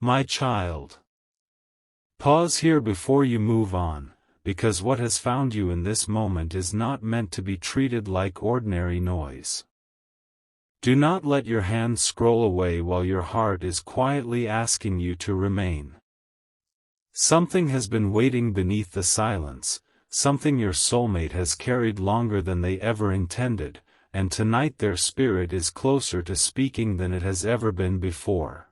My child. Pause here before you move on, because what has found you in this moment is not meant to be treated like ordinary noise. Do not let your hand scroll away while your heart is quietly asking you to remain. Something has been waiting beneath the silence, something your soulmate has carried longer than they ever intended, and tonight their spirit is closer to speaking than it has ever been before.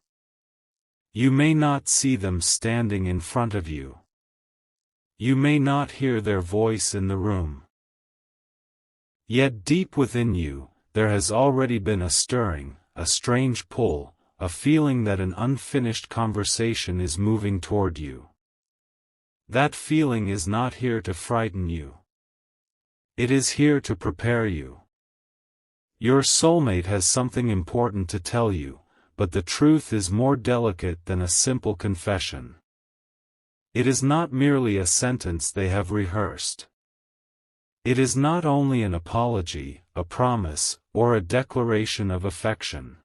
You may not see them standing in front of you. You may not hear their voice in the room. Yet deep within you, there has already been a stirring, a strange pull, a feeling that an unfinished conversation is moving toward you. That feeling is not here to frighten you. It is here to prepare you. Your soulmate has something important to tell you, but the truth is more delicate than a simple confession. It is not merely a sentence they have rehearsed. It is not only an apology, a promise, or a declaration of affection.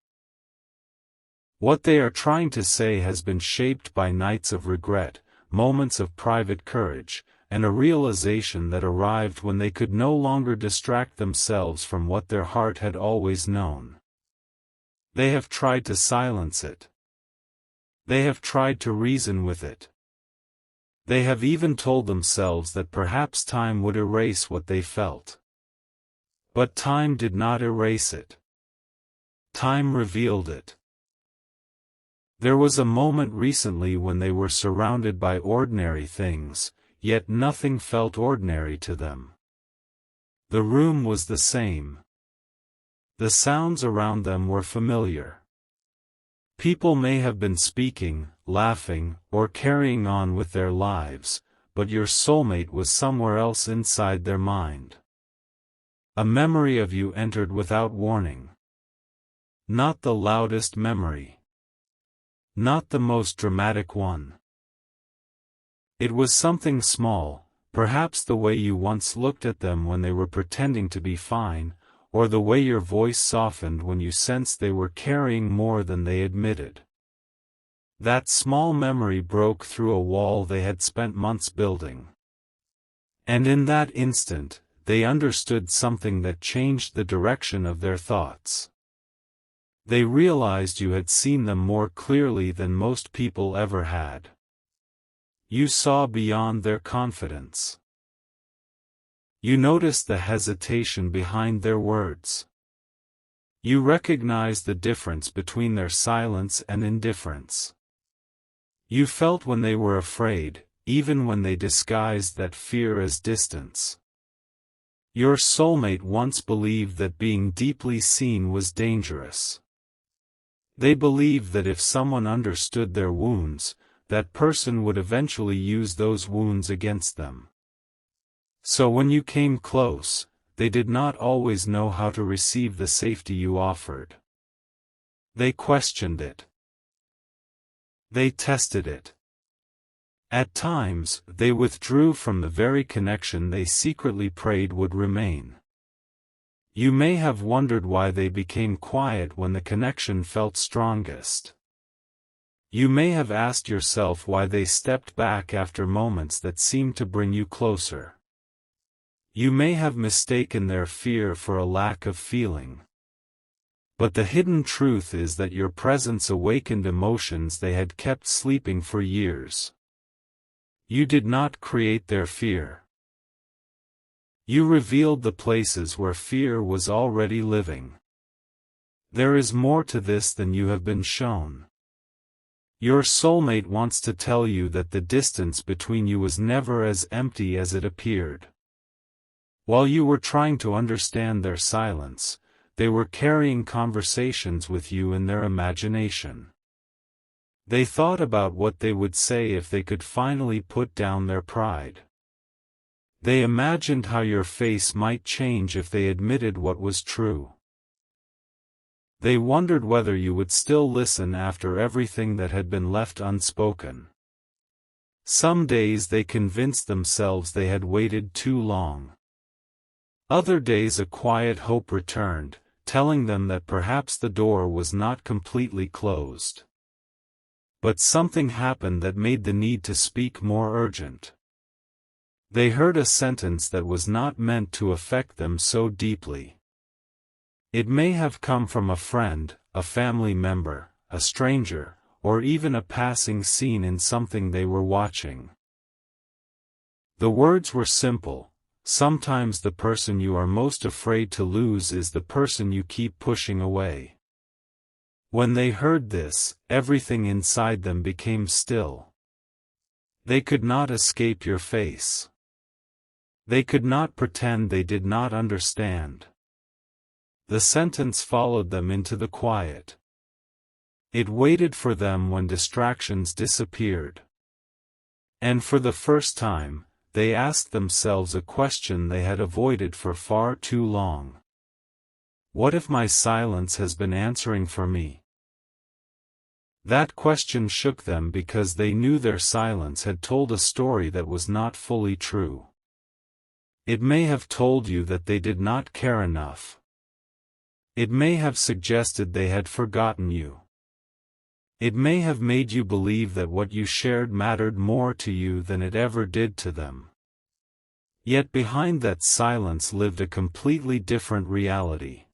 What they are trying to say has been shaped by nights of regret, moments of private courage, and a realization that arrived when they could no longer distract themselves from what their heart had always known. They have tried to silence it. They have tried to reason with it. They have even told themselves that perhaps time would erase what they felt. But time did not erase it. Time revealed it. There was a moment recently when they were surrounded by ordinary things, yet nothing felt ordinary to them. The room was the same. The sounds around them were familiar. People may have been speaking, laughing, or carrying on with their lives, but your soulmate was somewhere else inside their mind. A memory of you entered without warning. Not the loudest memory. Not the most dramatic one. It was something small, perhaps the way you once looked at them when they were pretending to be fine, or the way your voice softened when you sensed they were carrying more than they admitted. That small memory broke through a wall they had spent months building. And in that instant, they understood something that changed the direction of their thoughts. They realized you had seen them more clearly than most people ever had. You saw beyond their confidence. You noticed the hesitation behind their words. You recognized the difference between their silence and indifference. You felt when they were afraid, even when they disguised that fear as distance. Your soulmate once believed that being deeply seen was dangerous. They believed that if someone understood their wounds, that person would eventually use those wounds against them. So when you came close, they did not always know how to receive the safety you offered. They questioned it. They tested it. At times, they withdrew from the very connection they secretly prayed would remain. You may have wondered why they became quiet when the connection felt strongest. You may have asked yourself why they stepped back after moments that seemed to bring you closer. You may have mistaken their fear for a lack of feeling. But the hidden truth is that your presence awakened emotions they had kept sleeping for years. You did not create their fear. You revealed the places where fear was already living. There is more to this than you have been shown. Your soulmate wants to tell you that the distance between you was never as empty as it appeared. While you were trying to understand their silence, they were carrying conversations with you in their imagination. They thought about what they would say if they could finally put down their pride. They imagined how your face might change if they admitted what was true. They wondered whether you would still listen after everything that had been left unspoken. Some days they convinced themselves they had waited too long. Other days a quiet hope returned, telling them that perhaps the door was not completely closed. But something happened that made the need to speak more urgent. They heard a sentence that was not meant to affect them so deeply. It may have come from a friend, a family member, a stranger, or even a passing scene in something they were watching. The words were simple: sometimes the person you are most afraid to lose is the person you keep pushing away. When they heard this, everything inside them became still. They could not escape your face. They could not pretend they did not understand. The sentence followed them into the quiet. It waited for them when distractions disappeared. And for the first time, they asked themselves a question they had avoided for far too long. What if my silence has been answering for me? That question shook them because they knew their silence had told a story that was not fully true. It may have told you that they did not care enough. It may have suggested they had forgotten you. It may have made you believe that what you shared mattered more to you than it ever did to them. Yet behind that silence lived a completely different reality.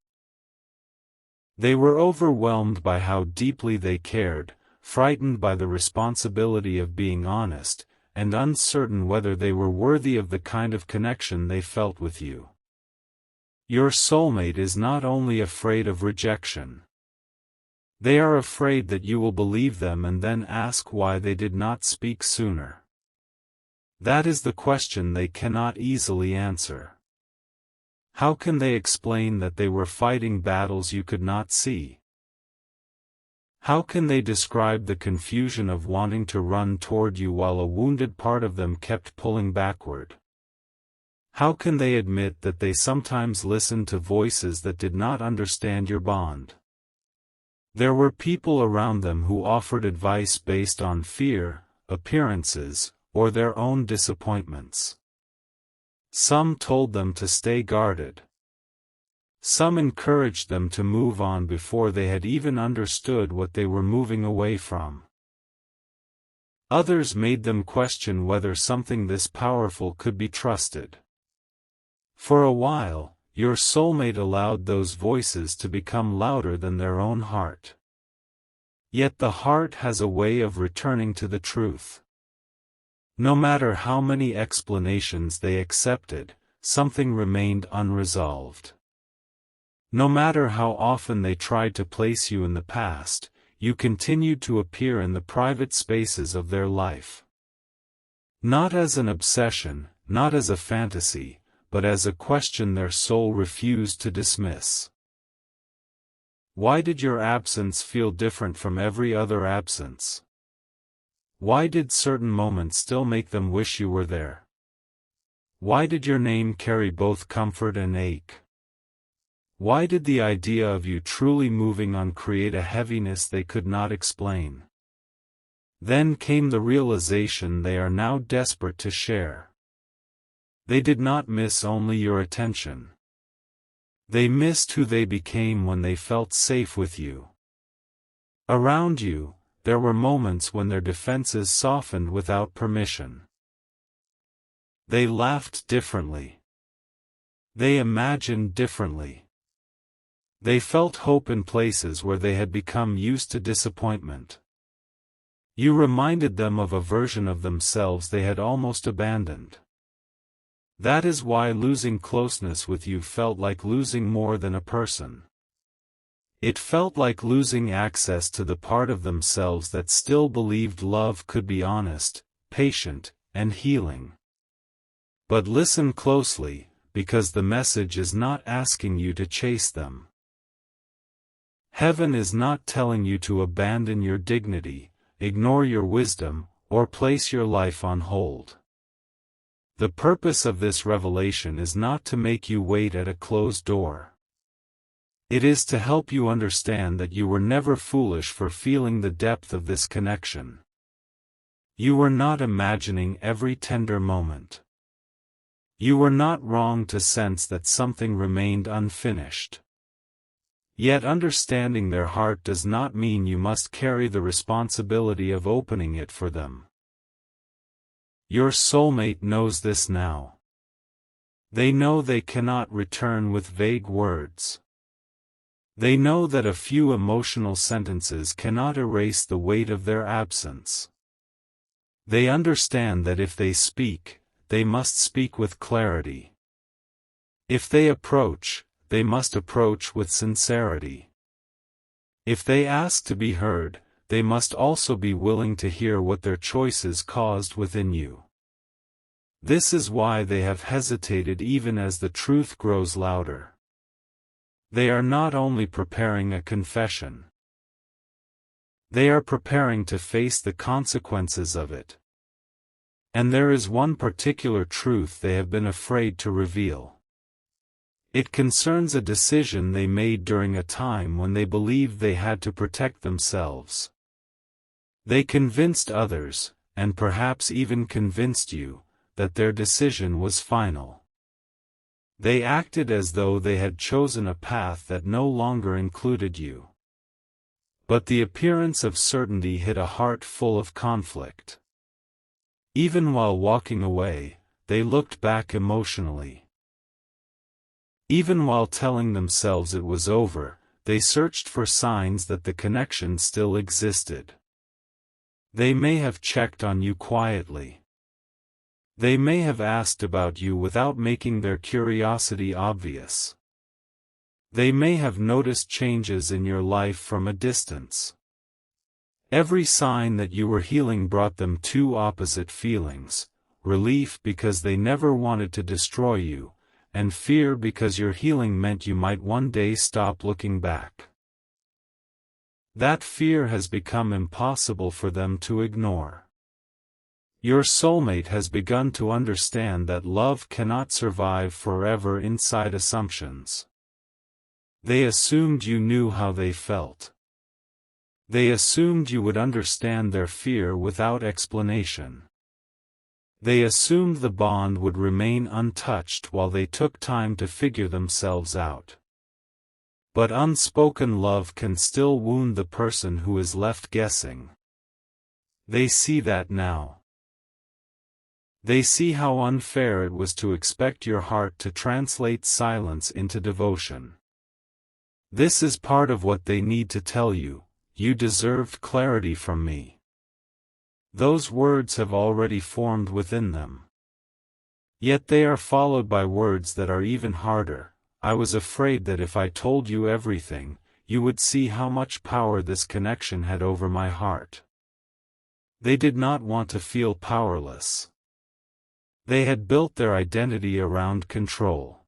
They were overwhelmed by how deeply they cared, frightened by the responsibility of being honest, and uncertain whether they were worthy of the kind of connection they felt with you. Your soulmate is not only afraid of rejection. They are afraid that you will believe them and then ask why they did not speak sooner. That is the question they cannot easily answer. How can they explain that they were fighting battles you could not see? How can they describe the confusion of wanting to run toward you while a wounded part of them kept pulling backward? How can they admit that they sometimes listened to voices that did not understand your bond? There were people around them who offered advice based on fear, appearances, or their own disappointments. Some told them to stay guarded. Some encouraged them to move on before they had even understood what they were moving away from. Others made them question whether something this powerful could be trusted. For a while, your soulmate allowed those voices to become louder than their own heart. Yet the heart has a way of returning to the truth. No matter how many explanations they accepted, something remained unresolved. No matter how often they tried to place you in the past, you continued to appear in the private spaces of their life. Not as an obsession, not as a fantasy, but as a question their soul refused to dismiss. Why did your absence feel different from every other absence? Why did certain moments still make them wish you were there? Why did your name carry both comfort and ache? Why did the idea of you truly moving on create a heaviness they could not explain? Then came the realization they are now desperate to share. They did not miss only your attention. They missed who they became when they felt safe with you. Around you, there were moments when their defenses softened without permission. They laughed differently. They imagined differently. They felt hope in places where they had become used to disappointment. You reminded them of a version of themselves they had almost abandoned. That is why losing closeness with you felt like losing more than a person. It felt like losing access to the part of themselves that still believed love could be honest, patient, and healing. But listen closely, because the message is not asking you to chase them. Heaven is not telling you to abandon your dignity, ignore your wisdom, or place your life on hold. The purpose of this revelation is not to make you wait at a closed door. It is to help you understand that you were never foolish for feeling the depth of this connection. You were not imagining every tender moment. You were not wrong to sense that something remained unfinished. Yet understanding their heart does not mean you must carry the responsibility of opening it for them. Your soulmate knows this now. They know they cannot return with vague words. They know that a few emotional sentences cannot erase the weight of their absence. They understand that if they speak, they must speak with clarity. If they approach, they must approach with sincerity. If they ask to be heard, they must also be willing to hear what their choices caused within you. This is why they have hesitated even as the truth grows louder. They are not only preparing a confession. They are preparing to face the consequences of it. And there is one particular truth they have been afraid to reveal. It concerns a decision they made during a time when they believed they had to protect themselves. They convinced others, and perhaps even convinced you, that their decision was final. They acted as though they had chosen a path that no longer included you. But the appearance of certainty hid a heart full of conflict. Even while walking away, they looked back emotionally. Even while telling themselves it was over, they searched for signs that the connection still existed. They may have checked on you quietly. They may have asked about you without making their curiosity obvious. They may have noticed changes in your life from a distance. Every sign that you were healing brought them two opposite feelings: relief because they never wanted to destroy you, and fear because your healing meant you might one day stop looking back. That fear has become impossible for them to ignore. Your soulmate has begun to understand that love cannot survive forever inside assumptions. They assumed you knew how they felt. They assumed you would understand their fear without explanation. They assumed the bond would remain untouched while they took time to figure themselves out. But unspoken love can still wound the person who is left guessing. They see that now. They see how unfair it was to expect your heart to translate silence into devotion. This is part of what they need to tell you: you deserved clarity from me. Those words have already formed within them. Yet they are followed by words that are even harder. I was afraid that if I told you everything, you would see how much power this connection had over my heart. They did not want to feel powerless. They had built their identity around control.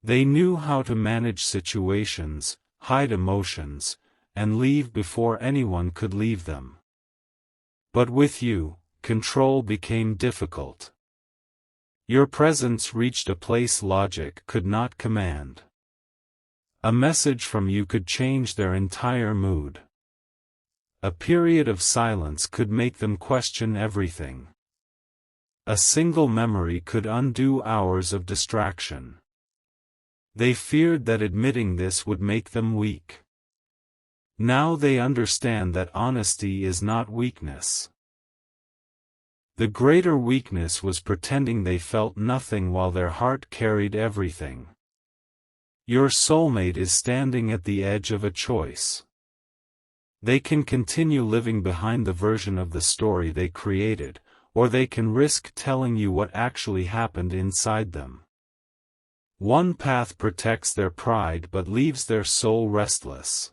They knew how to manage situations, hide emotions, and leave before anyone could leave them. But with you, control became difficult. Your presence reached a place logic could not command. A message from you could change their entire mood. A period of silence could make them question everything. A single memory could undo hours of distraction. They feared that admitting this would make them weak. Now they understand that honesty is not weakness. The greater weakness was pretending they felt nothing while their heart carried everything. Your soulmate is standing at the edge of a choice. They can continue living behind the version of the story they created, or they can risk telling you what actually happened inside them. One path protects their pride but leaves their soul restless.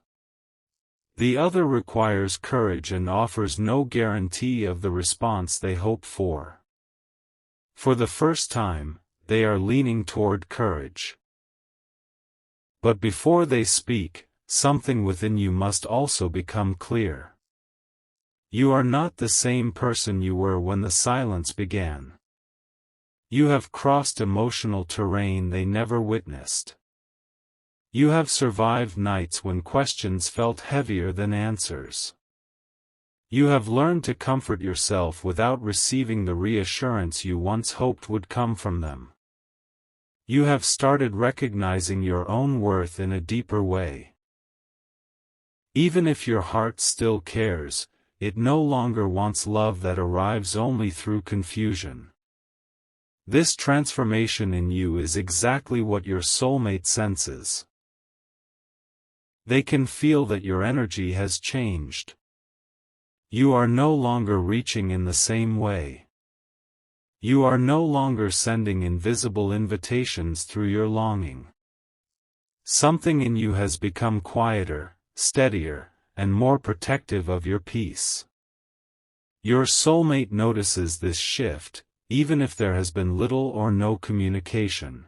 The other requires courage and offers no guarantee of the response they hope for. For the first time, they are leaning toward courage. But before they speak, something within you must also become clear. You are not the same person you were when the silence began. You have crossed emotional terrain they never witnessed. You have survived nights when questions felt heavier than answers. You have learned to comfort yourself without receiving the reassurance you once hoped would come from them. You have started recognizing your own worth in a deeper way. Even if your heart still cares, it no longer wants love that arrives only through confusion. This transformation in you is exactly what your soulmate senses. They can feel that your energy has changed. You are no longer reaching in the same way. You are no longer sending invisible invitations through your longing. Something in you has become quieter, steadier, and more protective of your peace. Your soulmate notices this shift, even if there has been little or no communication.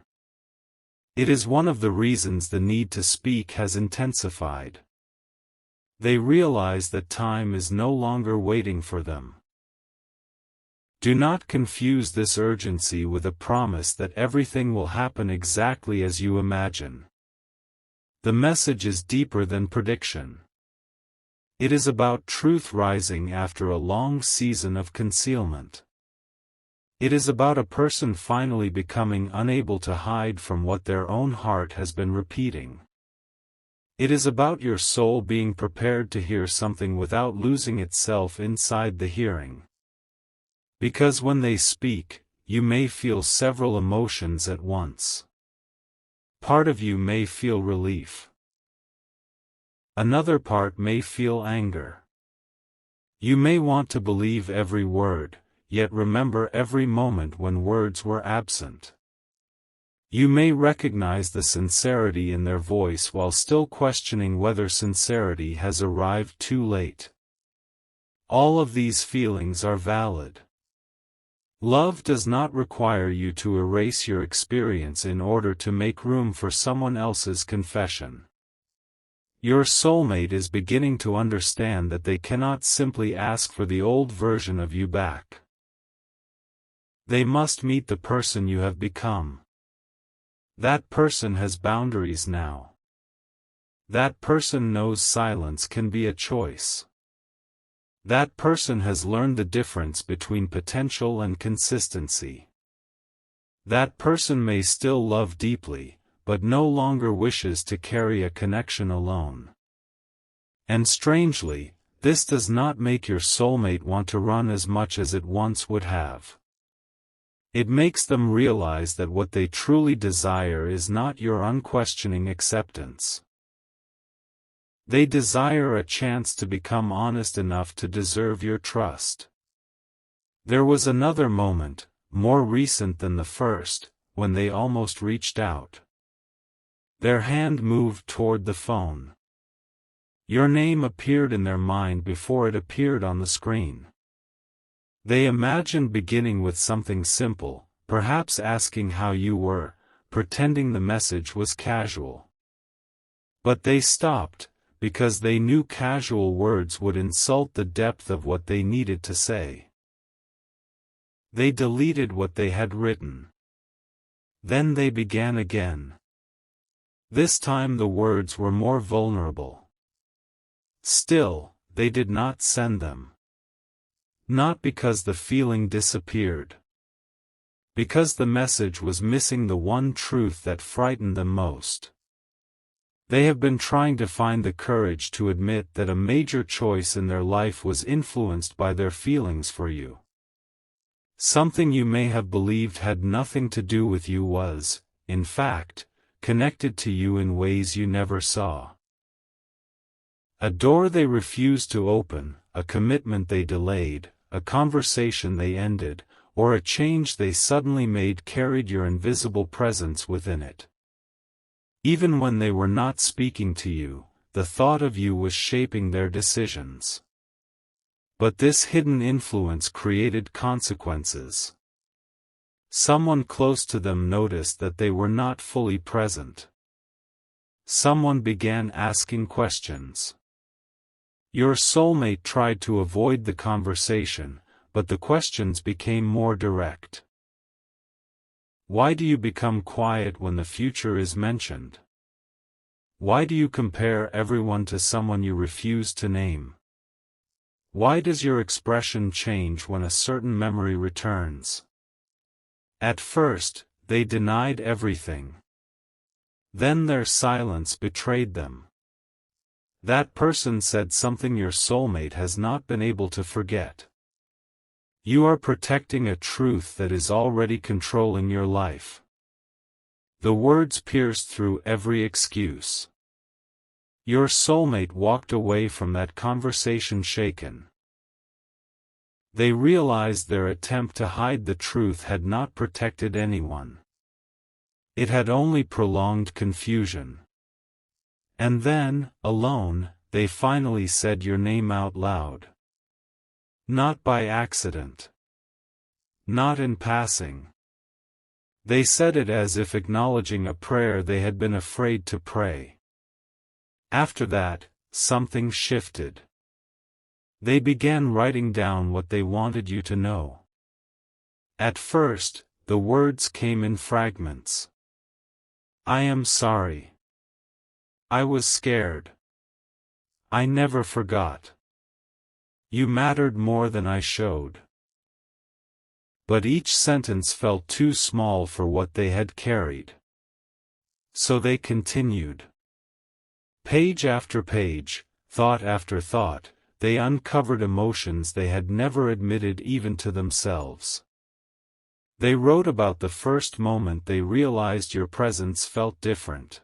It is one of the reasons the need to speak has intensified. They realize that time is no longer waiting for them. Do not confuse this urgency with a promise that everything will happen exactly as you imagine. The message is deeper than prediction. It is about truth rising after a long season of concealment. It is about a person finally becoming unable to hide from what their own heart has been repeating. It is about your soul being prepared to hear something without losing itself inside the hearing. Because when they speak, you may feel several emotions at once. Part of you may feel relief. Another part may feel anger. You may want to believe every word, yet remember every moment when words were absent. You may recognize the sincerity in their voice while still questioning whether sincerity has arrived too late. All of these feelings are valid. Love does not require you to erase your experience in order to make room for someone else's confession. Your soulmate is beginning to understand that they cannot simply ask for the old version of you back. They must meet the person you have become. That person has boundaries now. That person knows silence can be a choice. That person has learned the difference between potential and consistency. That person may still love deeply, but no longer wishes to carry a connection alone. And strangely, this does not make your soulmate want to run as much as it once would have. It makes them realize that what they truly desire is not your unquestioning acceptance. They desire a chance to become honest enough to deserve your trust. There was another moment, more recent than the first, when they almost reached out. Their hand moved toward the phone. Your name appeared in their mind before it appeared on the screen. They imagined beginning with something simple, perhaps asking how you were, pretending the message was casual. But they stopped, because they knew casual words would insult the depth of what they needed to say. They deleted what they had written. Then they began again. This time the words were more vulnerable. Still, they did not send them. Not because the feeling disappeared. Because the message was missing the one truth that frightened them most. They have been trying to find the courage to admit that a major choice in their life was influenced by their feelings for you. Something you may have believed had nothing to do with you was, in fact, connected to you in ways you never saw. A door they refused to open, a commitment they delayed, a conversation they ended, or a change they suddenly made carried your invisible presence within it. Even when they were not speaking to you, the thought of you was shaping their decisions. But this hidden influence created consequences. Someone close to them noticed that they were not fully present. Someone began asking questions. Your soulmate tried to avoid the conversation, but the questions became more direct. Why do you become quiet when the future is mentioned? Why do you compare everyone to someone you refuse to name? Why does your expression change when a certain memory returns? At first, they denied everything. Then their silence betrayed them. That person said something your soulmate has not been able to forget. You are protecting a truth that is already controlling your life. The words pierced through every excuse. Your soulmate walked away from that conversation shaken. They realized their attempt to hide the truth had not protected anyone. It had only prolonged confusion. And then, alone, they finally said your name out loud. Not by accident. Not in passing. They said it as if acknowledging a prayer they had been afraid to pray. After that, something shifted. They began writing down what they wanted you to know. At first, the words came in fragments. I am sorry. I was scared. I never forgot. You mattered more than I showed. But each sentence felt too small for what they had carried. So they continued. Page after page, thought after thought, they uncovered emotions they had never admitted even to themselves. They wrote about the first moment they realized your presence felt different.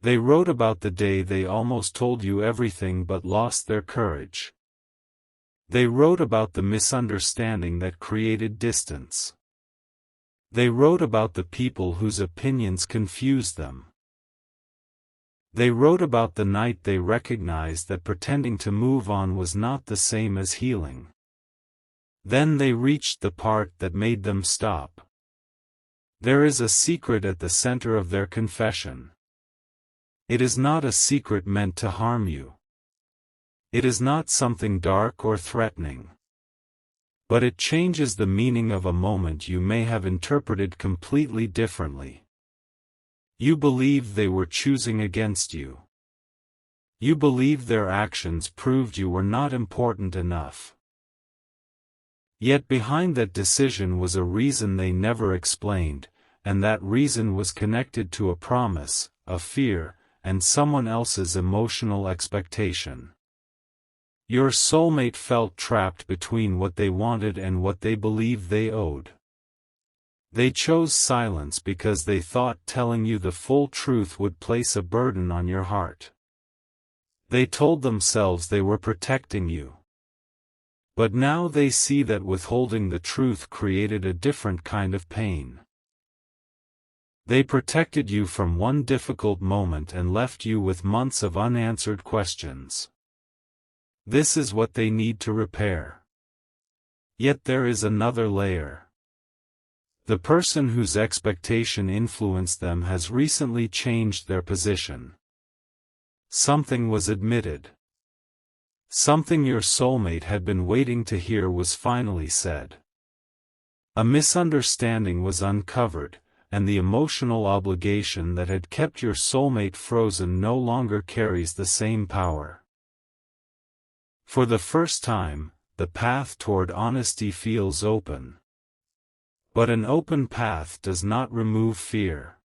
They wrote about the day they almost told you everything but lost their courage. They wrote about the misunderstanding that created distance. They wrote about the people whose opinions confused them. They wrote about the night they recognized that pretending to move on was not the same as healing. Then they reached the part that made them stop. There is a secret at the center of their confession. It is not a secret meant to harm you. It is not something dark or threatening. But it changes the meaning of a moment you may have interpreted completely differently. You believed they were choosing against you. You believed their actions proved you were not important enough. Yet behind that decision was a reason they never explained, and that reason was connected to a promise, a fear, and someone else's emotional expectation. Your soulmate felt trapped between what they wanted and what they believed they owed. They chose silence because they thought telling you the full truth would place a burden on your heart. They told themselves they were protecting you. But now they see that withholding the truth created a different kind of pain. They protected you from one difficult moment and left you with months of unanswered questions. This is what they need to repair. Yet there is another layer. The person whose expectation influenced them has recently changed their position. Something was admitted. Something your soulmate had been waiting to hear was finally said. A misunderstanding was uncovered, and the emotional obligation that had kept your soulmate frozen no longer carries the same power. For the first time, the path toward honesty feels open. But an open path does not remove fear.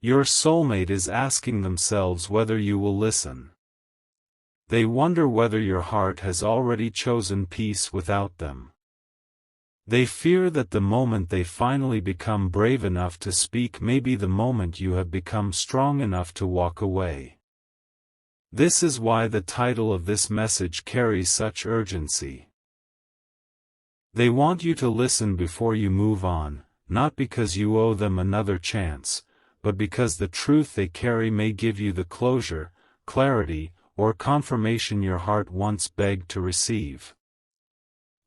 Your soulmate is asking themselves whether you will listen. They wonder whether your heart has already chosen peace without them. They fear that the moment they finally become brave enough to speak may be the moment you have become strong enough to walk away. This is why the title of this message carries such urgency. They want you to listen before you move on, not because you owe them another chance, but because the truth they carry may give you the closure, clarity, or confirmation your heart once begged to receive.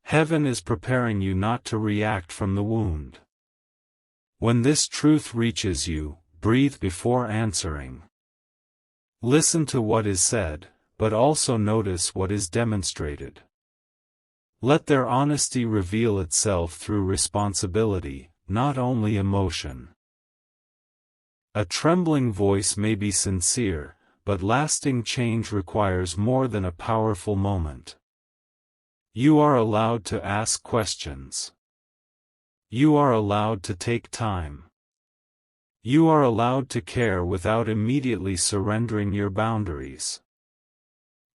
Heaven is preparing you not to react from the wound. When this truth reaches you, breathe before answering. Listen to what is said, but also notice what is demonstrated. Let their honesty reveal itself through responsibility, not only emotion. A trembling voice may be sincere, but lasting change requires more than a powerful moment. You are allowed to ask questions. You are allowed to take time. You are allowed to care without immediately surrendering your boundaries.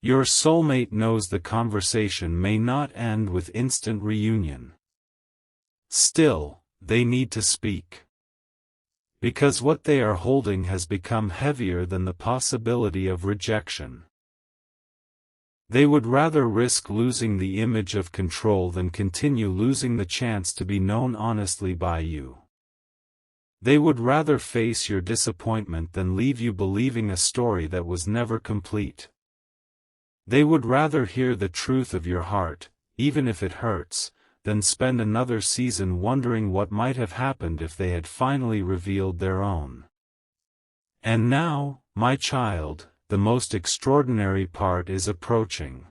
Your soulmate knows the conversation may not end with instant reunion. Still, they need to speak. Because what they are holding has become heavier than the possibility of rejection. They would rather risk losing the image of control than continue losing the chance to be known honestly by you. They would rather face your disappointment than leave you believing a story that was never complete. They would rather hear the truth of your heart, even if it hurts, than spend another season wondering what might have happened if they had finally revealed their own. And now, my child, the most extraordinary part is approaching.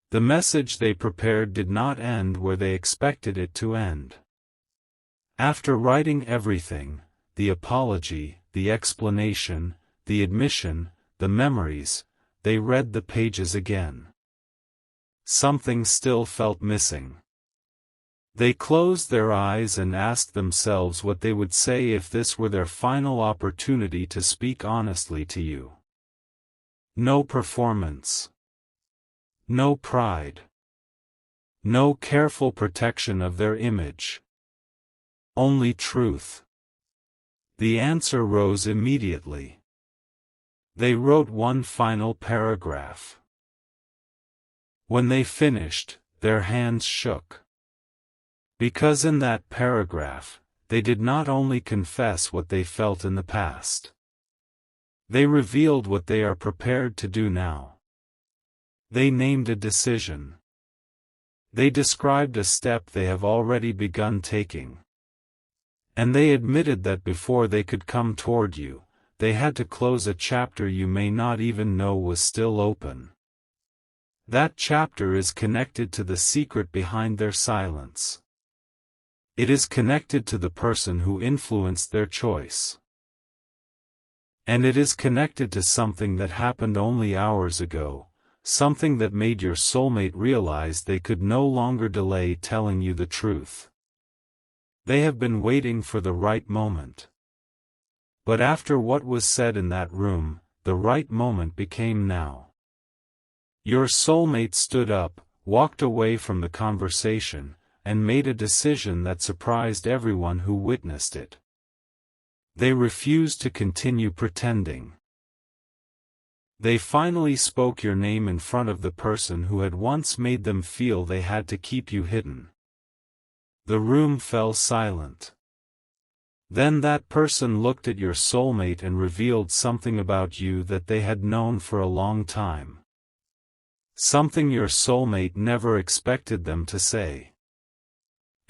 The message they prepared did not end where they expected it to end. After writing everything, the apology, the explanation, the admission, the memories, they read the pages again. Something still felt missing. They closed their eyes and asked themselves what they would say if this were their final opportunity to speak honestly to you. No performance. No pride. No careful protection of their image. Only truth. The answer rose immediately. They wrote one final paragraph. When they finished, their hands shook. Because in that paragraph, they did not only confess what they felt in the past. They revealed what they are prepared to do now. They named a decision. They described a step they have already begun taking. And they admitted that before they could come toward you, they had to close a chapter you may not even know was still open. That chapter is connected to the secret behind their silence. It is connected to the person who influenced their choice. And it is connected to something that happened only hours ago, something that made your soulmate realize they could no longer delay telling you the truth. They have been waiting for the right moment. But after what was said in that room, the right moment became now. Your soulmate stood up, walked away from the conversation, and made a decision that surprised everyone who witnessed it. They refused to continue pretending. They finally spoke your name in front of the person who had once made them feel they had to keep you hidden. The room fell silent. Then that person looked at your soulmate and revealed something about you that they had known for a long time. Something your soulmate never expected them to say.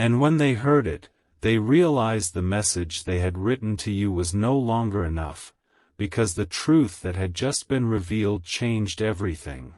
And when they heard it, they realized the message they had written to you was no longer enough, because the truth that had just been revealed changed everything.